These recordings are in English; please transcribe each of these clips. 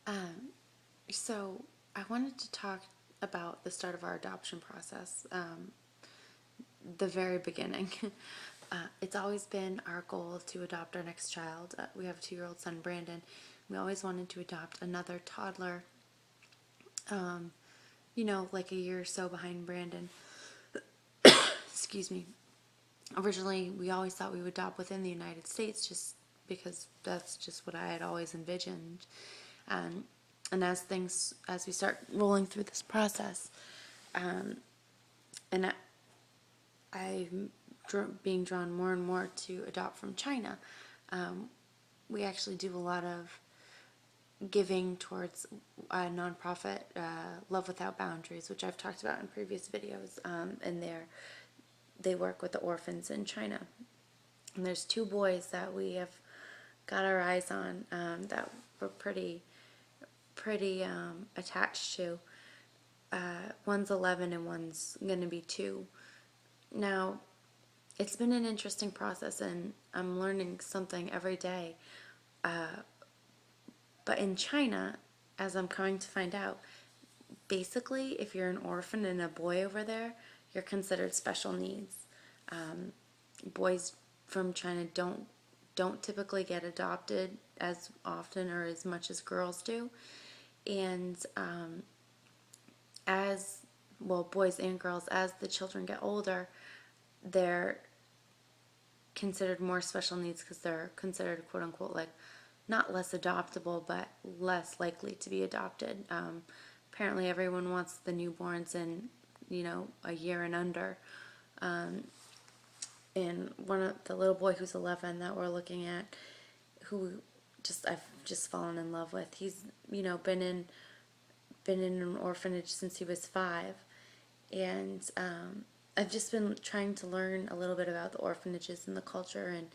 Um, so I wanted to talk about the start of our adoption process, the very beginning. It's always been our goal to adopt our next child. We have a 2-year-old son, Brandon. We always wanted to adopt another toddler, like a year or so behind Brandon. Excuse me. Originally, we always thought we would adopt within the United States just because that's just what I had always envisioned. Um, and as we start rolling through this process, and I'm being drawn more and more to adopt from China. We actually do a lot of giving towards a nonprofit, Love Without Boundaries, which I've talked about in previous videos. And they work with the orphans in China. And there's 2 boys that we have got our eyes on, that we're pretty attached to. One's 11 and one's going to be 2. Now, it's been an interesting process, and I'm learning something every day. But in China, as I'm coming to find out, basically, if you're an orphan and a boy over there, you're considered special needs. Boys from China don't typically get adopted as often or as much as girls do, and as well, boys and girls, as the children get older, they're considered more special needs because they're considered, quote unquote, like not less adoptable, but less likely to be adopted. Apparently, everyone wants the newborns in, a year and under. And one of the little boy who's 11 that we're looking at, who I've just fallen in love with. He's been in an orphanage since he was 5, and I've just been trying to learn a little bit about the orphanages and the culture. And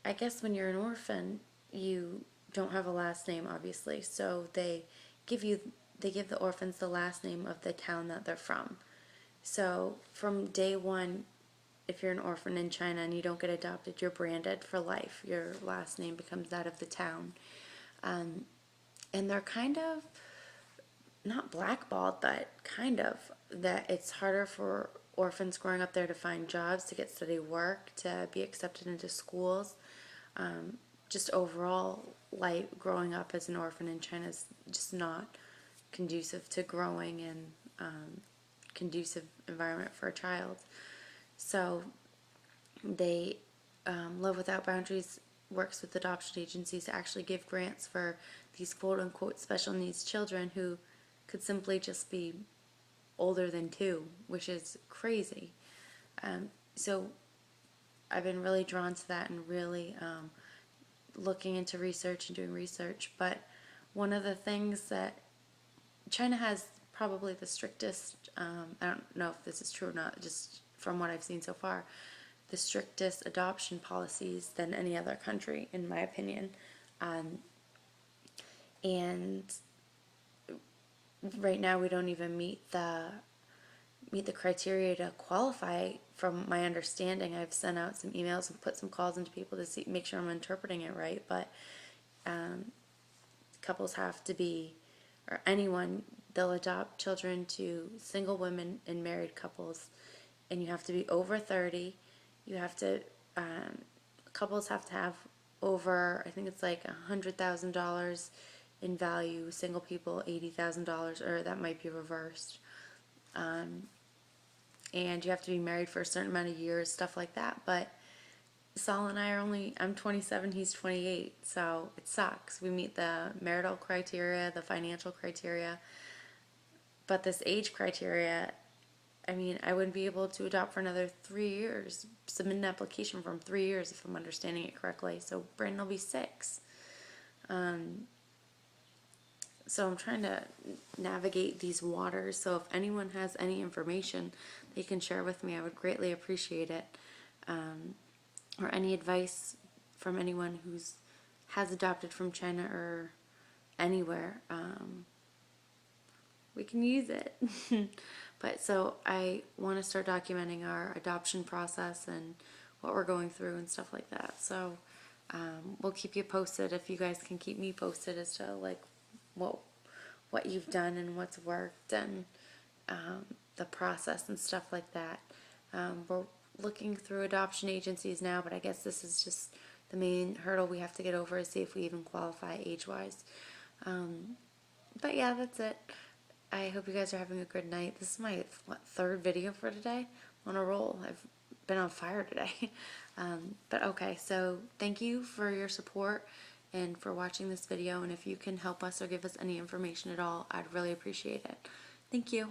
I guess when you're an orphan, you don't have a last name, obviously, so they give the orphans the last name of the town that they're from. So from day one, if you're an orphan in China and you don't get adopted, you're branded for life. Your last name becomes that of the town. And they're kind of, not blackballed, but kind of, that it's harder for orphans growing up there to find jobs, to get steady work, to be accepted into schools. Just overall, life growing up as an orphan in China is just not conducive to growing and conducive environment for a child. So they, Love Without Boundaries works with adoption agencies to actually give grants for these quote unquote special needs children who could simply just be older than 2, which is crazy. So I've been really drawn to that and really looking into research and doing research. But one of the things that China has probably the strictest, I don't know if this is true or not, just from what I've seen so far, the strictest adoption policies than any other country, in my opinion. And right now we don't even meet the criteria to qualify. From my understanding, I've sent out some emails and put some calls into people to make sure I'm interpreting it right, but couples have to be, or anyone, they'll adopt children to single women and married couples, and you have to be over 30. You have to, couples have to have over, I think it's like $100,000 in value, single people $80,000, or that might be reversed. And you have to be married for a certain amount of years, stuff like that. But Saul and I I'm 27, he's 28, so it sucks. We meet the marital criteria, the financial criteria, but this age criteria, I mean, I wouldn't be able to adopt for another 3 years, submit an application from 3 years if I'm understanding it correctly. So Brandon will be 6. So I'm trying to navigate these waters. So if anyone has any information they can share with me, I would greatly appreciate it. Or any advice from anyone who's has adopted from China or anywhere. We can use it. But so I want to start documenting our adoption process and what we're going through and stuff like that. So we'll keep you posted if you guys can keep me posted as to like what what you've done and what's worked, and the process and stuff like that. We're looking through adoption agencies now, but I guess this is just the main hurdle we have to get over, is see if we even qualify age-wise. But yeah, that's it. I hope you guys are having a good night. This is my, third video for today. I'm on a roll. I've been on fire today. But okay, so thank you for your support and for watching this video. And if you can help us or give us any information at all, I'd really appreciate it. Thank you.